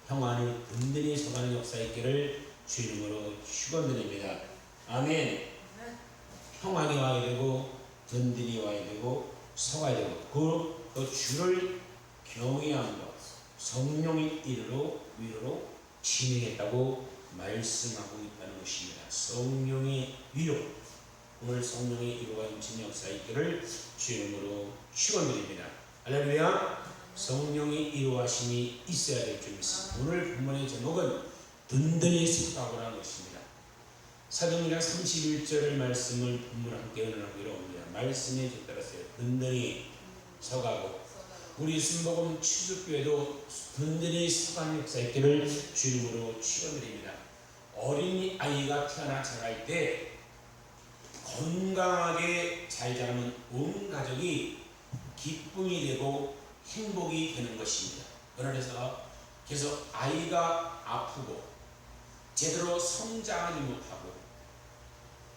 평안이 든든히 서가는 역사 있기를 주 이름으로 축원드립니다. 아멘. 평안이 와야 되고 든든히 와야 되고 서가야 되고 그 주를 경외함과 성령의 이르로 위로로 진행했다고 말씀하고 있다는 것입니다. 성령의 위로, 오늘 성령의 위로가 넘치는 역사 있기를 주 이름으로 축원드립니다. 할렐루야. 성령의 위로하심이 있어야 될 줄 믿습니다. 오늘 본문의 제목은 든든히 서가라는 것입니다. 사도행전 31절 말씀을 본문 함께 은은하기로 합니다. 말씀에 따라서요. 든든히 서가고, 우리 순복음 추수교회도 든든히 서가는 역사 있기를 주 이름으로 축원드립니다. 어린이 아이가 태어나 자랄 때 건강하게 잘 자라면 온 가족이 기쁨이 되고 행복이 되는 것입니다. 그래서 계속 아이가 아프고 제대로 성장하지 못하고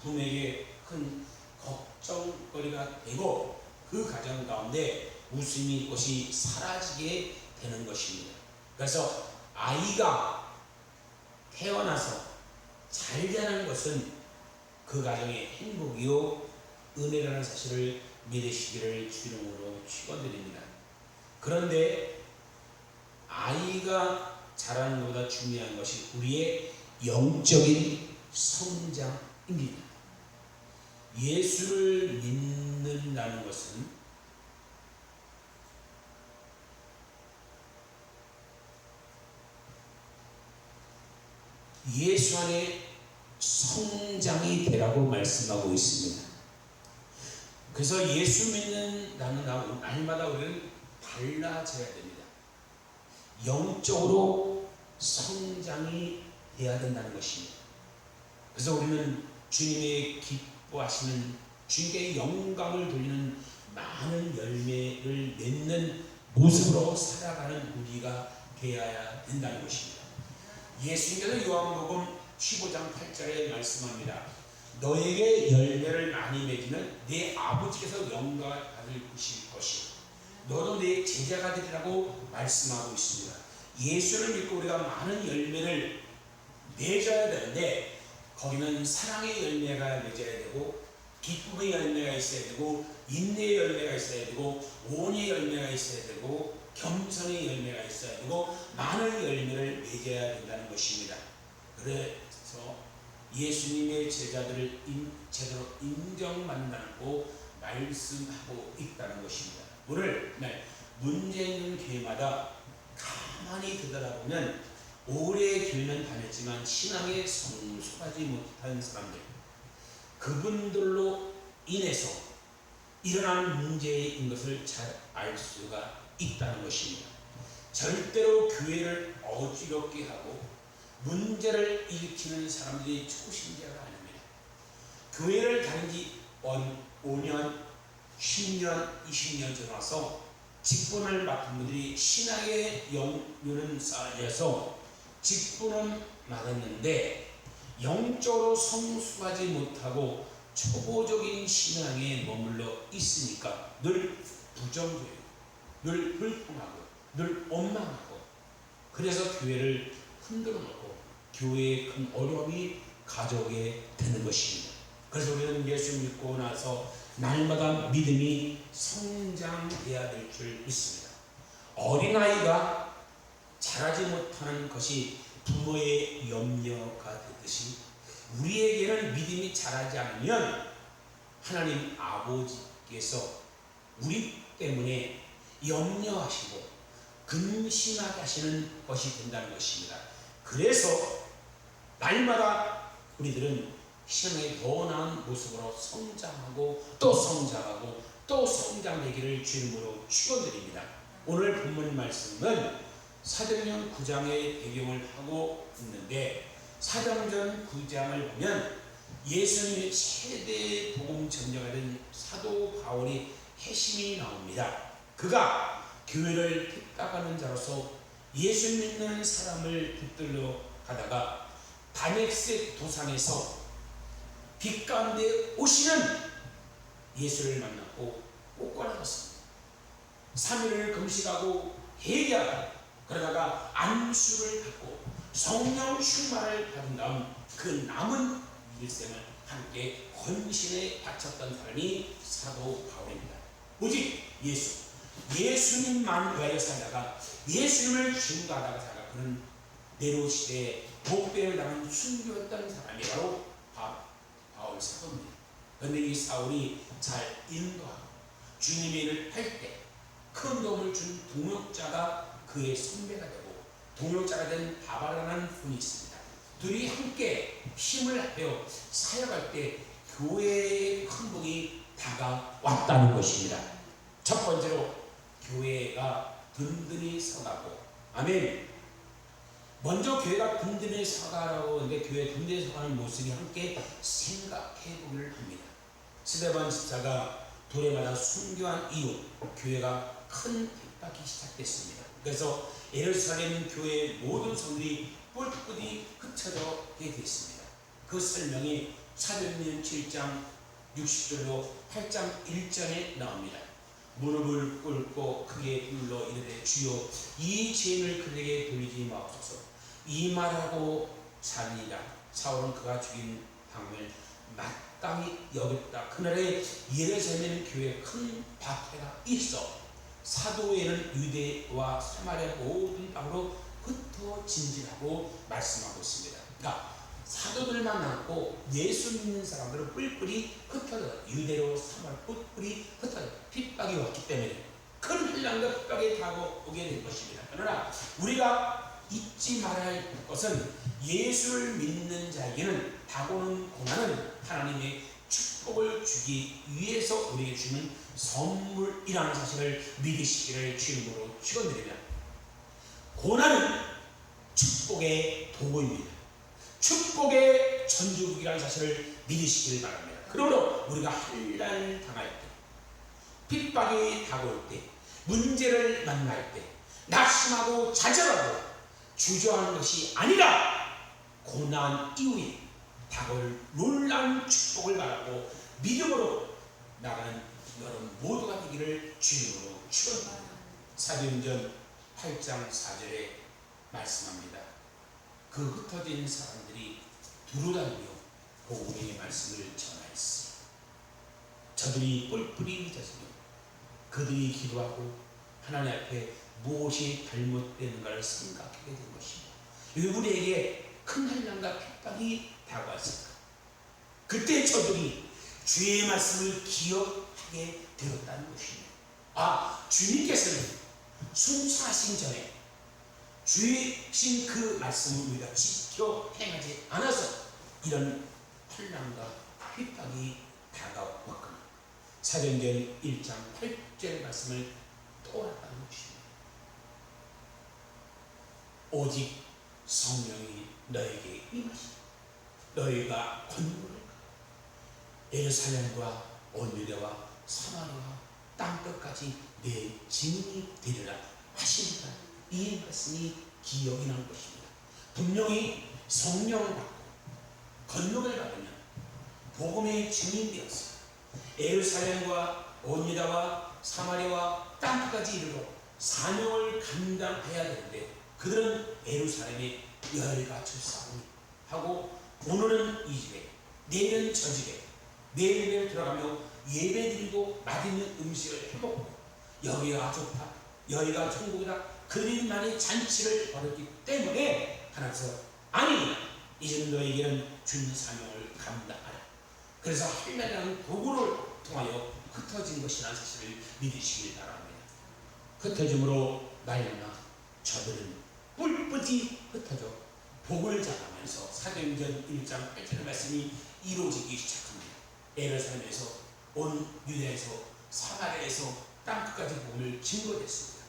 부모에게 큰 걱정거리가 되고 그 가정 가운데 웃음이 꽃이 사라지게 되는 것입니다. 그래서 아이가 태어나서 잘 자라는 것은 그 가정의 행복이요 은혜라는 사실을 믿으시기를 주 이름으로 축원드립니다. 그런데 아이가 자라는 것보다 중요한 것이 우리의 영적인 성장입니다. 예수를 믿는다는 것은 예수 안에 성장이 되라고 말씀하고 있습니다. 그래서 예수 믿는다는 날마다 우리는 달라져야 됩니다. 영적으로 성장이 돼야 된다는 것입니다. 그래서 우리는 주님의 기뻐하시는 주님께 영광을 돌리는 많은 열매를 맺는 모습으로 살아가는 우리가 되어야 된다는 것입니다. 예수님께서 요한복음 15장 8절에 말씀합니다. 너에게 열매를 많이 맺으면 내 아버지께서 영광을 받을 것이고 너도 내 제자가 되리라고 말씀하고 있습니다. 예수를 믿고 우리가 많은 열매를 맺어야 되는데 거기는 사랑의 열매가 맺어야 되고 기쁨의 열매가 있어야 되고 인내의 열매가 있어야 되고 온유의 열매가 있어야 되고 겸손의 열매가 있어야 되고 많은 열매를 맺어야 된다는 것입니다. 그래서 예수님의 제자들을 제대로 인정받는다고 말씀하고 있다는 것입니다. 오늘 문제 있는 교회마다 가만히 들여다보면 오래 교회는 다녔지만 신앙에 성숙하지 못한 사람들, 그분들로 인해서 일어나는 문제인 것을 잘 알 수가 있다는 것입니다. 절대로 교회를 어지럽게 하고 문제를 일으키는 사람들이 초신자가 아닙니다. 교회를 다닌 지 5년, 10년, 20년 지나서 직분을 맡은 분들이 신앙의 영유는 쌓여서 직분은 맡았는데 영적으로 성숙하지 못하고 초보적인 신앙에 머물러 있으니까 늘 부정적이고 늘 불평하고 늘 원망하고 그래서 교회를 흔들어 놓고 교회에 큰 어려움이 가져오게 되는 것입니다. 그래서 우리는 예수 믿고 나서 날마다 믿음이 성장해야 될 줄 믿습니다. 어린아이가 자라지 못하는 것이 부모의 염려가 되듯이 우리에게는 믿음이 자라지 않으면 하나님 아버지께서 우리 때문에 염려하시고 근심하게 하시는 것이 된다는 것입니다. 그래서 날마다 우리들은 신앙의 더 나은 모습으로 성장하고 또 성장하고 또 성장되기를 주님으로 축원드립니다. 오늘 본문 말씀은 사도행전 9장의 배경을 하고 있는데 사도행전 9장을 보면 예수님의 최대 복음 전쟁하던 사도 바울이 핵심이 나옵니다. 그가 교회를 핍박하는 자로서 예수 믿는 사람을 붙들러 가다가 다메섹 도상에서 빛 가운데 오시는 예수를 만났고 꼬꾸라졌습니다. 3일을 금식하고 회개하다 그러다가 안수를 받고 성령 충만을 받은 다음 그 남은 일생을 함께 헌신에 바쳤던 사람이 사도 바울입니다. 오직 예수님만 위하여 살다가 예수님을 증거하다가 살다가 그는 네로 시대에 목배를 당한 순교였던 사람이 바로 바울 사도입니다. 그런데 이 사울이 잘 인도하고 주님의 일을 할 때 큰 도움을 준 동역자가 그의 선배가 되고 동역자가 된 바바라는 분이 있습니다. 둘이 함께 힘을 합해 사역할 때 교회의 큰 복이 다가왔다는 것입니다. 첫 번째로 교회가 든든히 서가고, 아멘. 먼저 교회가 든든히 서가라고 하는데 교회 든든히 서가는 모습이 함께 생각해 보기를 합니다. 스데반 집사가 돌에 맞아 순교한 이후 교회가 큰 핍박이 시작됐습니다. 그래서 예루살렘 교회의 모든 성들이 뿔뿔이 흩어져게 됐습니다. 그 설명이 사도행전 7장 60절로 8장 1절에 나옵니다. 무릎을 꿇고 크게 불러 이르되 주여 이 죄인을 그에게 돌리지 마옵소서. 이 말하고 자니라. 사울은 그가 죽인 방을 마땅히 여겼다. 그날에 예루살렘 교회에 큰 박해가 있어 사도에는 유대와 사마리아 모든 땅으로 흩어진지라고 말씀하고 있습니다. 그러니까 사도들만 남고 예수 믿는 사람들은 뿔뿔이 흩어져 유대로 사마리아 뿔뿔이 흩어져 핍박이 왔기 때문에 큰 혼란과 핍박이 다가오게 된 것입니다. 그러나 우리가 잊지 말아야 할 것은 예수를 믿는 자에게는 다가오는 고난은 하나님의 축복을 주기 위해서 우리에게 주는 선물이라는 사실을 믿으시기를 주님으로 축원드립니다. 고난은 축복의 도구입니다. 축복의 전주국이라는 사실을 믿으시길 바랍니다. 그러므로 우리가 환난을 당할 때, 핍박이 다가올 때, 문제를 만날 때 낙심하고 좌절하고 주저하는 것이 아니라 고난 이후에 다가올 놀라운 축복을 바라고 믿음으로 나가는 여러분 모두가 되기를 주님으로 축원합니다. 사도행전 8장 4절에 말씀합니다. 그 흩어진 사람들이 두루다니며 복음의 말씀을 전하였으니 저들이 뿔뿔이 흩어지며 그들이 기도하고 하나님 앞에 무엇이 잘못되는가를 생각하게 된 것입니다. 왜 우리에게 큰 환난과 핍박이 다가왔을까? 그때 저들이 주의 말씀을 기억하게 되었다는 것입니다. 주님께서는 순사하신 전에 주신 그 말씀을 우리가 지켜 행하지 않아서 이런 환난과 핍박이 다가왔거나 사도행전 1장 8절 말씀을 떠올랐다는 것입니다. 오직 성령이 너에게 임하시니 너희가 권능을 예루살렘과 온 유대와 사마리아와 땅끝까지 내 증인이 되리라 하시니까 이 말씀이 기억이 난 것입니다. 분명히 성령을 받고 권능을 받으면 복음의 증인되었어 예루살렘과 온 유다와 사마리아와 땅끝까지 이르러 사명을 감당해야 되는데 그들은 예루살렘에 열과 출사하니 하고 오늘은 이 집에 내일은 저 집에 내일은 들어가며 예배드리고 맛있는 음식을 해먹고 여기가 좋다 여기가 천국이다 그들만의 잔치를 벌였기 때문에 하나님께서 아니 이제는 너에게는 준 사명을 감당하라. 그래서 환난이라는 도구를 통하여 흩어진 것이라는 사실을 믿으시길 바랍니다. 흩어짐으로 말미암아 저들은 뿔뿔이 흩어져 복을 잡으면서 사도행전 1장 8절의 말씀이 이루어지기 시작합니다. 예루살렘에서 온 유대에서 사마리아에서 땅끝까지 복음을 증거했습니다.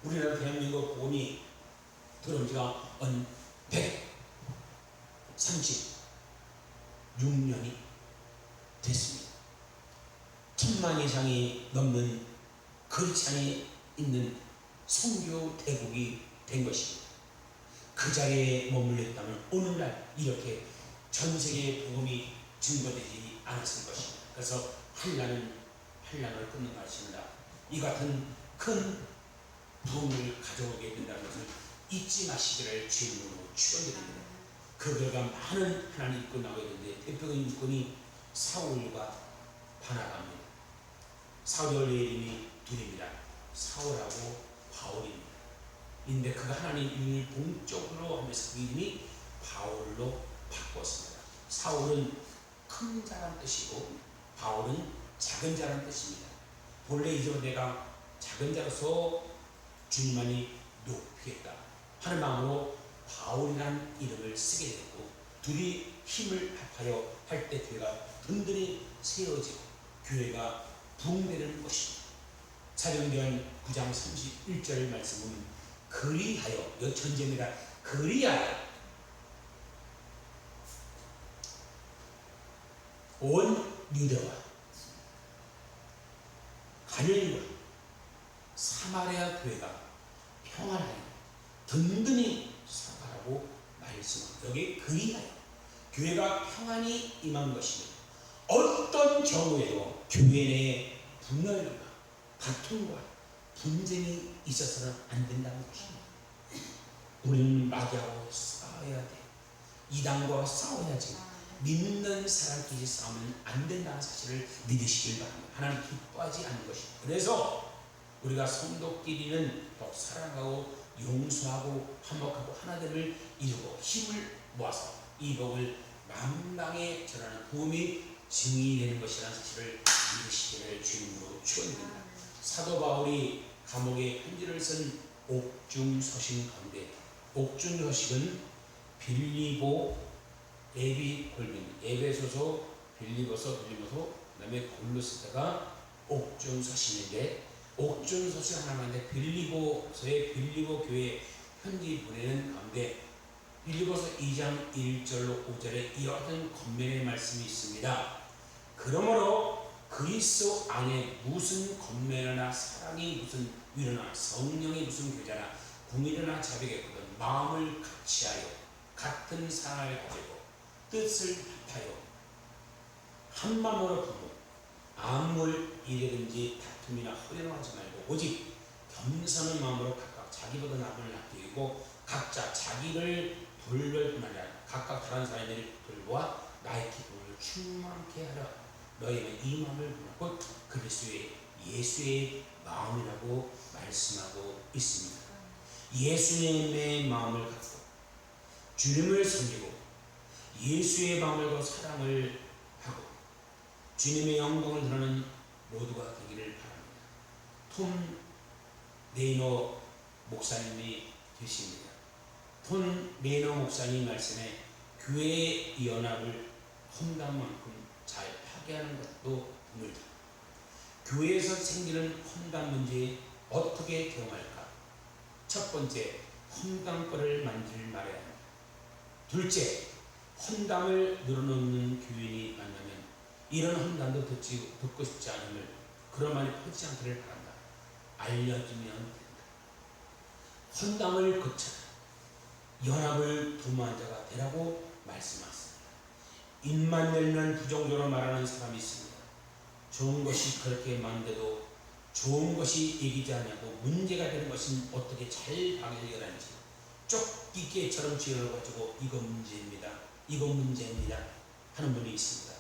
우리나라 대한민국 복음이 들어온 지가 136년이 됐습니다. 1000만 이상이 넘는 크리스찬이 있는 선교 대국이 된 것입니다. 그 자리에 머물렀다면 오늘날 이렇게 전 세계의 복음이 증거되지 않았을 것입니다. 그래서 환난을 끊는 것입니다. 이 같은 큰 부흥을 가져오게 된다는 것을 잊지 마시기를 주님으로 축원드립니다. 그 결과 많은 하나님 일꾼 나오게 되는데 대표적인 일꾼이 사울과 바나바입니다. 사울의 원래 이름이 둘입니다. 사울하고 바울입니다. 근데 그가 하나님 이름을 본적으로 하면서 그 이름이 바울로 바꿨습니다. 사울은 큰 자란 뜻이고 바울은 작은 자란 뜻입니다. 본래 이제 내가 작은 자로서 주님만이 높이겠다 하는 마음으로 바울이라는 이름을 쓰게 되고 둘이 힘을 합하여 할 때 교회가 든든히 세워지고 교회가 부흥되는 것입니다. 사도행전 9장 31절 말씀은 그리하여 여천재입니다. 그리하여 온 유대와 갈릴리와 사마리아 교회가 평안하여 든든히 살아가라고 말씀합니다. 여기 그리하여 교회가 평안히 임한 것입니다. 어떤 경우에도 교회 내에 분열과 다툼과 분쟁이 있어서는 안 된다는 것입니다. 우리는 마귀하고 싸워야 돼. 이단과 싸워야지. 믿는 사람끼리 싸우면 안 된다는 사실을 믿으시길 바랍니다. 하나님 기뻐하지 않는 것입니다. 그래서 우리가 성도끼리는 더욱 사랑하고 용서하고 화목하고 하나됨을 이루고 힘을 모아서 이 복을 만방에 전하는 도움이 증인이 되는 것이라는 사실을 믿으시기를 주님으로 축원드립니다. 사도 바울이 감옥에 편지를 쓴 옥중서신 가운데 옥중서식은 빌리보, 에비, 골빈, 에베소서, 빌리보서, 그다음에 골로새서가 옥중서신인데 옥중서신 하나만인데 빌리보서의 빌리보 교회 편지 보내는 가운데 빌리보서 2장 1절로 5절에 이와 같은 권면의 말씀이 있습니다. 그러므로 그리스도 안에 무슨 권면이나 사랑이 무슨 위로나 성령이 무슨 교제나 궁일이나 자비겠거든 마음을 같이하여 같은 사랑을 가지고 뜻을 합하여 한 마음으로 부르고 아무 일이든지 다툼이나 허용하지 말고 오직 겸손한 마음으로 각각 자기보다 남을 아끼고 각자 자기를 돌볼 뿐 아니라 각각 다른 사람들을 돌보아 나의 기쁨을 충만케 하려 너희는 이 마음을 곧 그리스도의 예수의 마음이라고 말씀하고 있습니다. 예수님의 마음을 갖고 주님을 섬기고 예수의 마음을 갖고 사랑을 하고 주님의 영광을 드러내는 모두가 되기를 바랍니다. 톰 네이너 목사님이 계십니다. 톰 네이너 목사님 말씀에 교회의 연합을 험담만큼 잘 파괴하는 것도 드물다. 교회에서 생기는 험담 문제에 어떻게 대응할까? 첫 번째, 험담거를 만들 말해야 합니다. 둘째, 험담을 늘어놓는 교인이 만나면 이런 험담도 듣고 싶지 않음을 그러만이 퍼지지 않기를 바란다. 알려주면 된다. 험담을 거쳐 연합을 도모한 자가 되라고 말씀하셨습니다. 입만 열면 부정적으로 말하는 사람이 있습니다. 좋은 것이 그렇게 많은데도 좋은 것이 얘기지 않냐고 문제가 되는 것은 어떻게 잘 해결하는지 쫓기개처럼 지어가지고 이거 문제입니다. 이거 문제입니다. 하는 분이 있습니다.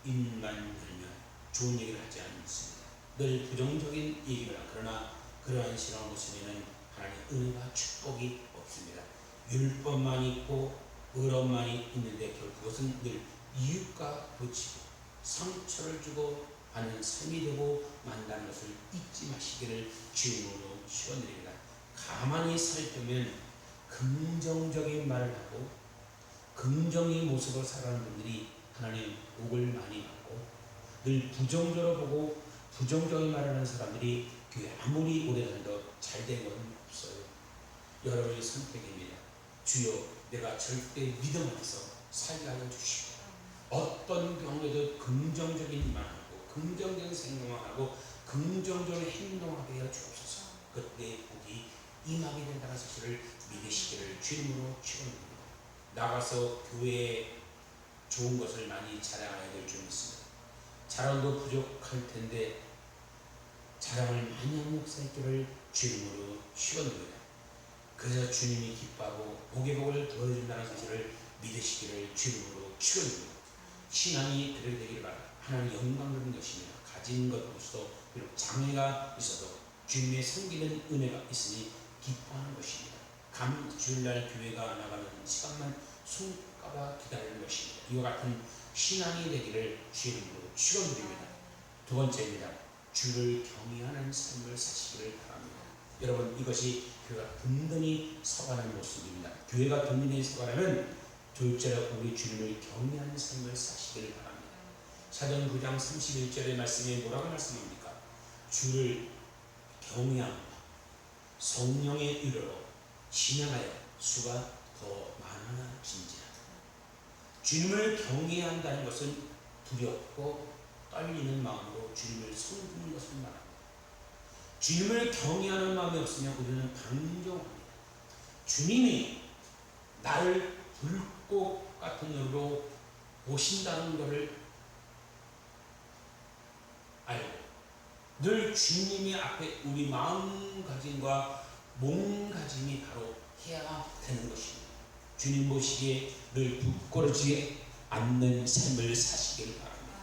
입만 열면 좋은 얘기를 하지 않습니다. 늘 부정적인 얘기를 하나 그러나 그러한 신앙 모습에는 하나님의 은혜와 축복이 없습니다. 율법만 있고 의롭만이 있는데 결국 그것은 늘 이웃과 부치고 상처를 주고 하는 삶이 되고 만다는 것을 잊지 마시기를 주님으로 축원드립니다. 가만히 살펴면 긍정적인 말을 하고 긍정의 모습을 살아가는 분들이 하나님 복을 많이 받고 늘 부정적으로 보고 부정적인 말을 하는 사람들이 교회 아무리 오래 다녀도 잘 된 건 없어요. 여러분의 선택입니다. 주여 내가 절대 믿음 안에서 살게 하여 주시고 어떤 경우에도 긍정적인 말하고 긍정적인 생각만 하고 긍정적인 행동하게 하여 주옵소서. 그때 복이 임하게 된다는 사실을 믿으시기를 주님으로 축원합니다. 나가서 교회에 좋은 것을 많이 자랑해야 될 줄 믿습니다. 자랑도 부족할 텐데 자랑을 많이 하는 목사님들을 주님으로 축원합니다. 그래서 주님이 기뻐하고 복의 복을 더해준다는 사실을 믿으시기를 주님으로 축원드립니다. 신앙이 그렇게 되기를 바랍니다. 하나님 영광 받는 것입니다. 가진 것 없어도 비록 장애가 있어도 주님의 섬기는 은혜가 있으니 기뻐하는 것입니다. 주일날 교회가 나가는 시간만 손꼽아 기다리는 것입니다. 이와 같은 신앙이 되기를 주님으로 축원드립니다. 두 번째입니다. 주를 경외하는 삶을 사시기를 바랍니다. 여러분, 이것이 교회가 든든히 서가는 모습입니다. 교회가 든든히 서가려면 둘째로 우리 주님을 경외하는 삶을 사시기를 바랍니다. 사도행 9장 31절의 말씀에 뭐라고 말씀합니까? 주를 경외함과 성령의 위로로 신앙하여 수가 더 많아진지라. 주님을 경외한다는 것은 두렵고 떨리는 마음으로 주님을 섬기는 것을 말합니다. 주님을 경외하는 마음이 없으면 우리는 방종합니다. 주님이 나를 불꽃 같은 눈으로 보신다는 것을 알고 늘 주님이 앞에 우리 마음가짐과 몸가짐이 바로 해야 되는 것입니다. 주님 보시기에 늘 부끄러지지 않는 삶을 사시기를 바랍니다.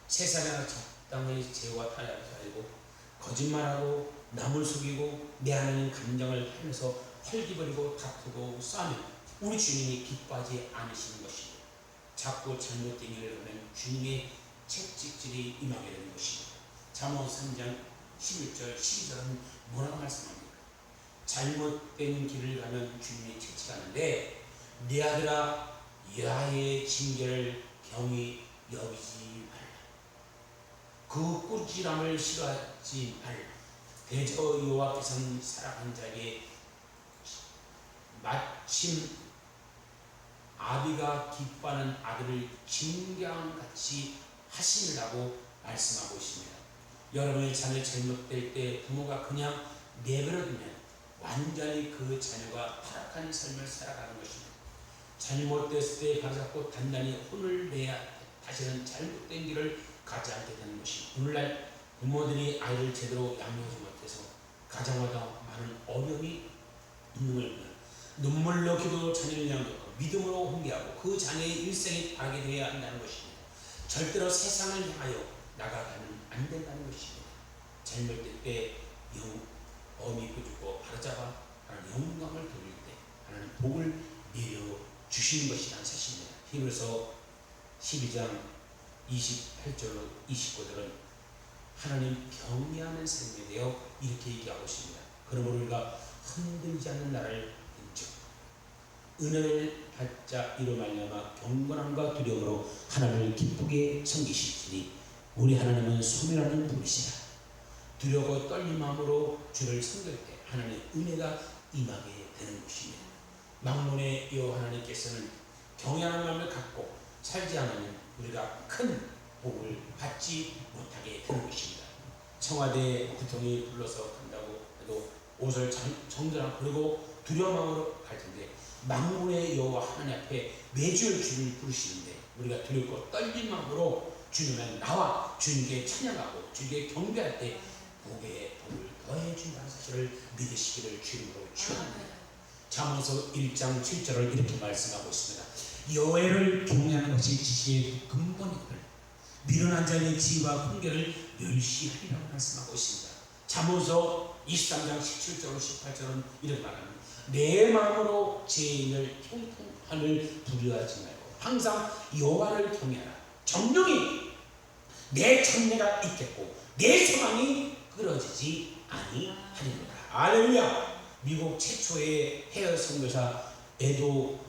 세상에 적당히 죄와 타협을 살고 거짓말하고 남을 속이고 내 안에 있는 감정을 하면서 헐기버리고 다투고 싸우면 우리 주님이 기뻐하지 않으시는 것입니다. 자꾸 잘못된 일을 하면 주님의 채찍질이 임하게 되는 것입니다. 잠언 3장 11절 12절은 뭐라고 말씀합니까? 잘못된 길을 가면 주님이 채찍하는데 네 아들아 야의 징계를 경히 여기지 말라. 그 꾸지람을 싫어하지 말라. 대저 여호와께서는 사랑하는 자에게 마침 아비가 기뻐하는 아들을 징계함 같이 하시느라고 말씀하고 있습니다. 여러분의 자녀 잘못될 때 부모가 그냥 내버려두면 완전히 그 자녀가 타락한 삶을 살아가는 것입니다. 잘못됐을 때 바로잡고 단단히 혼을 내야 다시는 잘못된 길을 가지 않게 되는 것입니다. 오늘날 부모들이 아이를 제대로 양육하지 못해서 가정마다 많은 어려움이 있는 걸 보면 눈물로 기도 자녀를 양육하고 믿음으로 훈계하고 그 자녀의 일생이 바르게 되어야 한다는 것입니다. 절대로 세상을 향하여 나가가면 안 된다는 것입니다. 잘못될 때 어미 부주고 바로잡아 하나님 영광을 돌릴 때 하나님 복을 내려 주시는 것이라는 사실입니다. 히브리서 12장 28절로 29절은 하나님 경외하는 삶에 대해 이렇게 얘기하고 있습니다. 그러므로 우리가 흔들리지 않는 나를 인정 은혜를 받자 이로 말미암아 경건함과 두려움으로 하나님을 기쁘게 섬기실지니 우리 하나님은 소멸하는 분이시라. 두려워 떨린 마음으로 주를 섬길 때 하나님의 은혜가 임하게 되는 것입니다. 막문의 여호와 하나님께서는 경외하는 마음을 갖고 살지 않으면 우리가 큰 복을 받지 못하게 되는 것입니다. 청와대 구통이 불러서 간다고 해도 옷을 정전하고 그리고 두려운 마음으로 갈 텐데 막문의 여호와 하나님 앞에 매주 주를 부르시는데 우리가 두렵고 떨린 마음으로 주님은 나와 주님께 찬양하고 주님께 경배할 때 복의 복을 더해 준다는 사실을 믿으시기를 주님으로 축원합니다. 잠언서 1장 7절을 이렇게 말씀하고 있습니다. 여호와를 경외하는 것이 지식의 근본이거늘 미련한 자의 지혜와 훈계를 멸시하리라고 말씀하고 있습니다. 잠언서 23장 17절 18절은 이렇게 말합니다. 내 마음으로 죄인을 형통함을 두려워하지 말고 항상 여호와를 경외하라. 정령이 내 장래가 있겠고 내 소망이 끊어지지 아니하리로다. 할렐루야. 미국 최초의 해외 선교사 에도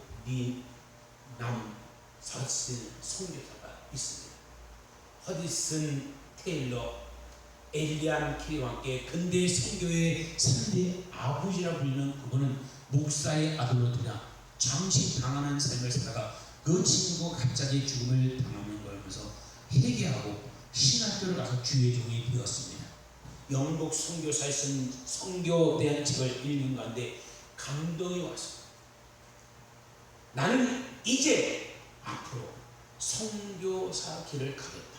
남 서슨 선교사가 있습니다. 허디슨 테일러, 엘리안 키와 함께 근대 선교의 3대 아버지라 불리는 그분은 목사의 아들로 태어나 잠시 당하는 삶을 살다가 그 친구가 갑자기 죽음을 당하는 걸 보면서 회개하고 신학교를 가서 주의 종이 되었습니다. 영국 선교사에 쓴 선교 대한 책을 읽는 가운데 감동이 왔습니다. 나는 이제 앞으로 선교사 길을 가겠다.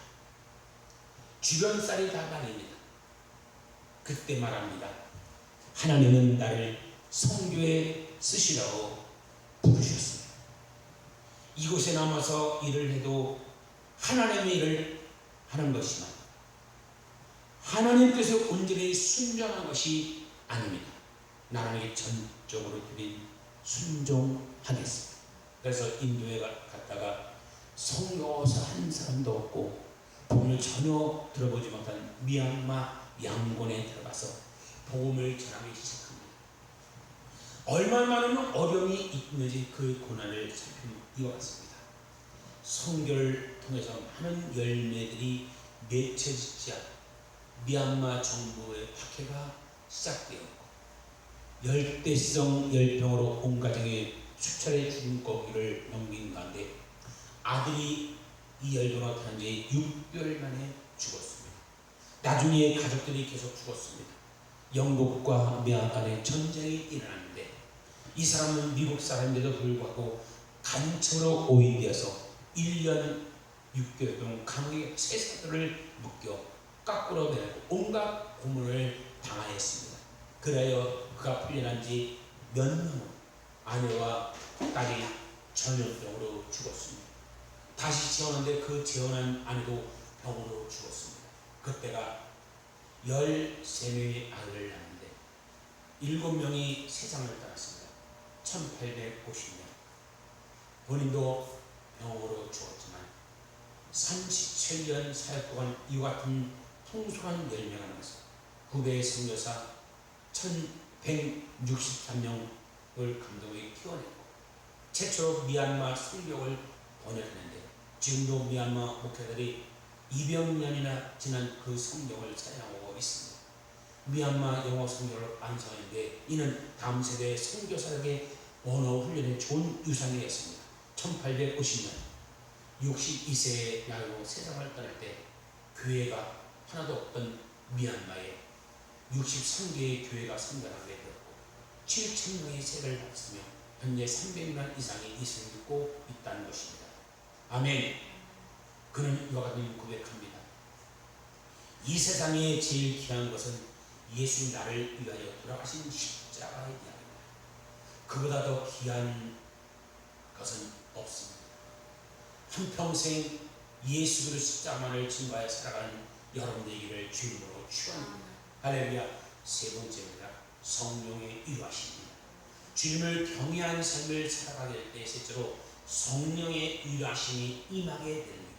주변 쌀이 다 말입니다. 그때 말합니다. 하나님은 나를 성교에 쓰시라고 부르셨습니다. 이곳에 남아서 일을 해도 하나님의 일을 하는 것이지만 하나님 뜻에 온전히 순종한 것이 아닙니다. 나라에게 전적으로 드린 순종하겠습니다. 그래서 인도에 갔다가 성교사 한 사람도 없고 복음을 전혀 들어보지 못한 미얀마 양곤에 들어가서 복음을 전하기 시작합니다. 얼마나 많은 어려움이 있는지 그 고난을 살펴보았습니다. 선교를 통해서 많은 열매들이 맺혀지자 미얀마 정부의 박해가 시작되었고 열대성 열병으로 온 가정이 수차례 죽은 고기를 넘긴 가운데 아들이 이 열병으로 탄 지 6개월 만에 죽었습니다. 나중에 가족들이 계속 죽었습니다. 영국과 미얀마 간에 전쟁이 일어났는데 이 사람은 미국 사람인데도 불구하고 간첩으로 오인되어서 1년 6개월 동안 감옥에 세사들을 묶여 거꾸로 내고 온갖 고문을 당하였습니다. 그래야 그가 풀려난 지 몇 년 후 아내와 딸이 전염병으로 죽었습니다. 다시 재혼하는데 그 재혼한 아내도 병으로 죽었습니다. 그때가 13명의 아들을 낳았는데 7명이 세상을 떠났습니다. 1850년 본인도 병으로 죽었지만 37년 사역 동안 이와 같은 풍성한 열매가 나서 후배의 선교사 1163명을 감독에 키워냈고 최초로 미얀마 성경을 번역했는데 지금도 미얀마 목회자들이 200년이나 지난 그 성경을 사용하고 있습니다. 미얀마 영어 성경을 완성했는데 이는 다음 세대 선교사에게 언어 훈련에 좋은 유산이 됐습니다. 1850년 62세의 나이로 세상을 떠날 때 교회가 하나도 없던 미얀마에 63개의 교회가 성장하게 되었고 7,000명의 세례를 받았으며 현재 300만 이상의 예수를 믿고 있다는 것입니다. 아멘. 그는 이와 같은 고백합니다. 이 세상에 제일 귀한 것은 예수 나를 위하여 돌아가신 십자가의 이야기입니다. 그보다 더 귀한 것은 없습니다. 한평생 예수 그리스도 십자가만을 증거하여 살아가는 여러분 되기를 주님으로 축원합니다. 할렐루야. 세 번째입니다. 성령의 위로하심입니다. 주님을 경외한 삶을 살아가게 될 때 셋째로 성령의 위로하심이 임하게 되는 겁니다.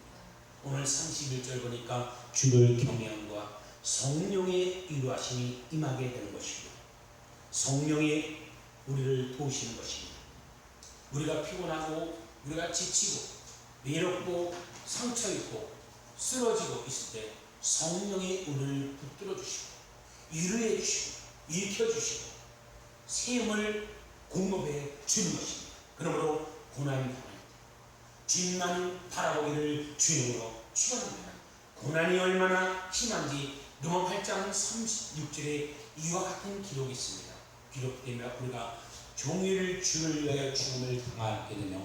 오늘 31절 보니까 주를 경외함과 성령의 위로하심이 임하게 되는 것입니다. 성령이 우리를 도우시는 것입니다. 우리가 피곤하고 우리가 지치고 외롭고 상처 있고 쓰러지고 있을 때 성령이 우리를 붙들어 주시고 위로해 주시고 일으켜 주시고 샘을 공급해 주는 것입니다. 그러므로 고난이 당할 때 주님만 바라보기를 주님으로 축원합니다. 고난이 얼마나 심한지 누가 8장 36절에 이와 같은 기록이 있습니다. 기록되면 우리가 종일 주를 위하여 죽음을 당하게 되며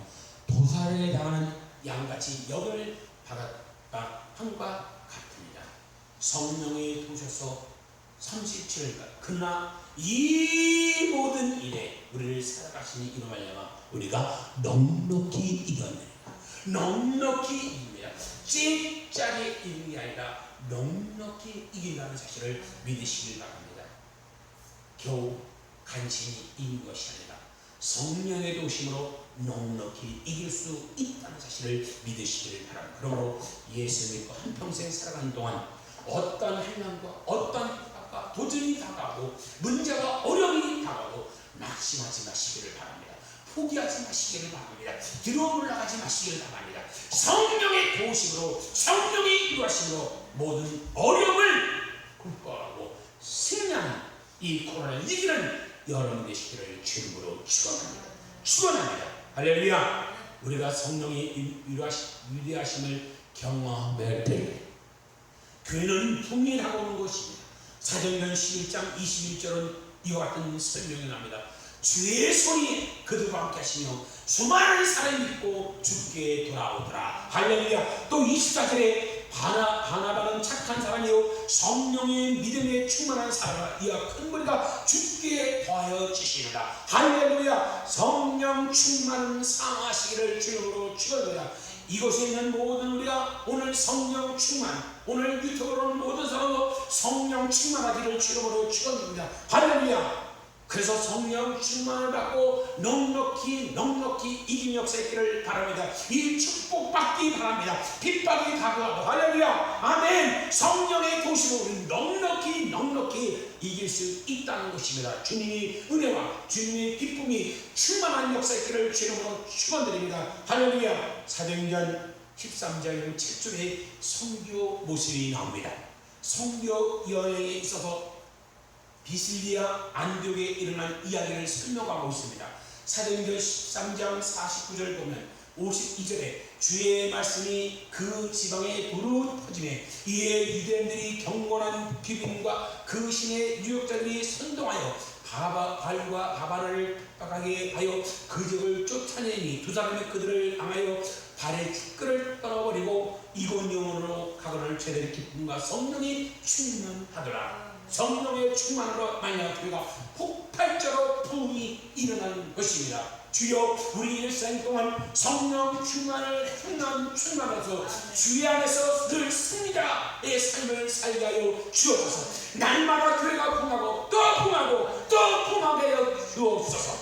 도살에 당하는 양같이 역을 받았다 함과 같습니다. 성령이 도셔서 37절까지 그러나 이 모든 일에 우리를 살아가시니 이로 말미암아 우리가 넉넉히 이겨내리라. 넉넉히 이깁니다. 찌짜리 이기는 게 아니라 넉넉히 이긴다는 사실을 믿으시길 바랍니다. 겨우 간신히 이긴 것이 아니라 성령의 도심으로 넉넉히 이길 수 있다는 사실을 믿으시길 바랍니다. 그러므로 예수 믿고 한평생 살아가는 동안 어떤 환난과 어떤 압박과 도전이 다가오고 문제가 어려움이 다가오고 낙심하지 마시기를 바랍니다. 포기하지 마시기를 바랍니다. 뒤로 물러가지 마시기를 바랍니다. 성령의 도우심으로 성령의 인도하심으로 모든 어려움을 극복하고 승리하는 이 코로나를 이기는 여러분 되시기를 주님으로 축원합니다. 축원합니다. 할렐루야. 우리가 성령의 위대하심을 경험할 때 교회는 통일하고 오는 것입니다. 사도행전 11장 21절은 이와 같은 설명이 납니다. 주의 손이 그들과 함께 하시며 수많은 사람이 믿고 주께 돌아오더라. 할렐루야. 또 24절에 바나바는 착한 사람이요 성령의 믿음에 충만한 사람이라. 이와 큰 무리가 주께 더하여 지시리라. 할렐루야. 성령 충만은 상하시기를 주님으로 축원드립니다. 이곳에 있는 모든 우리가 오늘 성령 충만, 오늘 유튜브로 오는 모든 사람도 성령 충만하기를 주님으로 축원드립니다. 할렐루야. 그래서 성령 충만을 받고 넉넉히 이김 역사있기를 바랍니다. 이 축복받기 바랍니다. 핍박이 각오하고. 할렐루야. 아멘. 성령의 도시로 우리는 넉넉히 이길 수 있다는 것입니다. 주님이 은혜와 주님의 기쁨이 충만한 역사있기를 주님으로 축원드립니다. 할렐루야. 사도행전 13장 7절에 선교 모습이 나옵니다. 선교 여행에 있어서 비실리아 안디옥에 일어난 이야기를 설명하고 있습니다. 사도행전 13장 49절 보면 52절에 주의 말씀이 그 지방에 두루 퍼지매 이에 유대인들이 경건한 귀빈과 그 신의 유력자들이 선동하여 발과 가발을 빡하게 하여 그 적을 쫓아내니 두 사람이 그들을 당하여 발에 축구를 떨어버리고 이곳 영혼으로 가거늘 제대로 기쁨과 성령이 충만하더라. 성령의 충만으로 만약 교회가 폭발적으로 부흥이 일어나는 것입니다. 주여 우리 일생 동안 성령 충만을 충만해서 주의 안에서 늘 승리자의 삶을 살게 하여 주옵소서. 날마다 교회가 풍하고 또 풍하게 하여 주옵소서.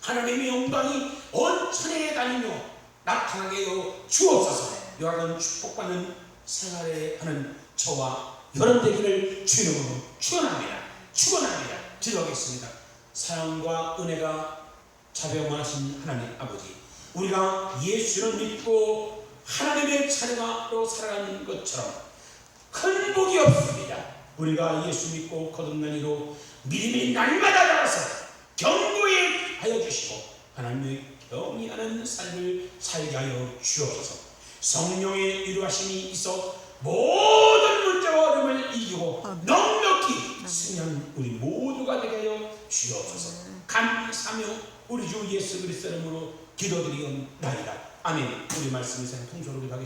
하나님의 영광이 온 천하에 다니며 나타나게 하여 주옵소서. 이와 같은 축복받는 생활을 하는 저와 여러분 되기를 주님으로 축원합니다. 기도하겠습니다. 사랑과 은혜가 자비하신 하나님 아버지, 우리가 예수를 믿고 하나님의 자녀로 살아가는 것처럼 큰 복이 없습니다. 우리가 예수 믿고 거듭난 이로 믿음이 날마다 자라서 견고히 하여 주시고 하나님의 경외하는 삶을 살게 하여 주옵소서. 성령의 이루하심이 있어 모든 문제와 어려움을 이기고 넉넉히 승리하는 우리 모두가 되게 하여 주옵소서. 감사하며 우리 주 예수 그리스도 이름으로 기도드리옵나이다. 아멘. 우리 말씀을 통솔하게 하겠습니다.